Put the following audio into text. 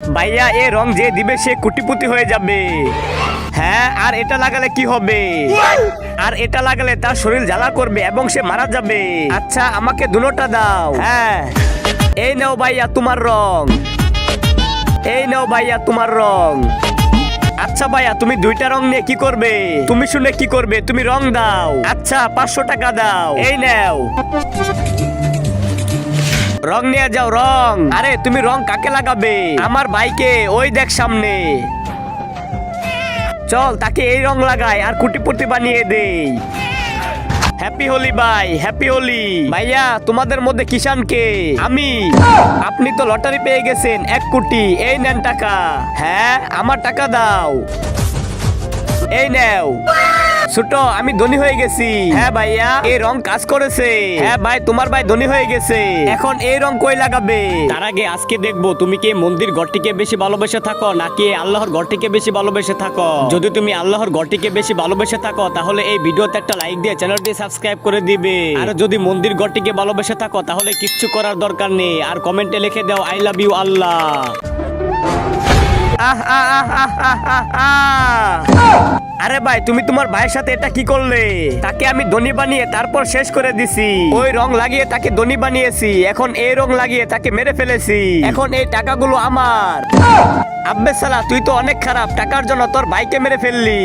ভাইয়া এ রং যে দিবে সে কোটিপতি হয়ে যাবে। হ্যাঁ, আর এটা লাগালে কি হবে? আর এটা লাগালে তার শরীর জ্বালা করবে এবং সে মারা যাবে। আচ্ছা আমাকে দুটোটা দাও। হ্যাঁ, এই নাও ভাইয়া তোমার রং, এই নাও ভাইয়া তোমার রং। আচ্ছা ভাইয়া তুমি দুইটা রং নিয়ে কি করবে? তুমি শুনে কি করবে? তুমি রং দাও। আচ্ছা 500 টাকা দাও, এই নাও রং নিয়ে যাও রং। আরে তুমি রং কাকে লাগাবে? আমার ভাইকে, ওই দেখ সামনে। চল তাকে এই রং লাগাই আর কোটিপতি বানিয়ে দেই। হ্যাপি হোলি ভাই, হ্যাপি হোলি। ভাইয়া তোমাদের মধ্যে কিষান কে? আমি। আপনি তো লটারি পেয়ে গেছেন 1 কোটি। এই নেন টাকা। হ্যাঁ, আমার টাকা দাও, এই নাও। ছোট আমি ধনী হয়ে গেছি। হ্যাঁ ভাইয়া এই রং কাজ করেছে। হ্যাঁ ভাই তোমার ভাই ধনী হয়ে গেছে। এখন এই রং কই লাগাবে? তার আগে আজকে দেখবো তুমি কি মন্দির ঘরটিকে বেশি ভালোবেসে থাকো নাকি আল্লাহর ঘরটিকে বেশি ভালোবেসে থাকো। যদি তুমি আল্লাহর ঘরটিকে বেশি ভালোবেসে থাকো তাহলে এই ভিডিওতে একটা লাইক দিয়ে চ্যানেলটি সাবস্ক্রাইব করে দিবে। আর যদি মন্দির ঘরটিকে ভালোবেসে থাকো তাহলে কিচ্ছু করার দরকার নেই, আর কমেন্টে লিখে দাও আই লাভ ইউ আল্লাহ। আরে ভাই তুমি তোমার ভাইয়ের সাথে এটা কি করলে? তাকে আমি ধনী বানিয়ে তারপর শেষ করে দিছি। ওই রং লাগিয়ে তাকে ধনী বানিয়েছি, এখন এই রং লাগিয়ে তাকে মেরে ফেলেছি। এখন এই টাকাগুলো আমার। আব্বে সালা তুই তো অনেক খারাপ, টাকার জন্য তোর ভাইকে মেরে ফেললি।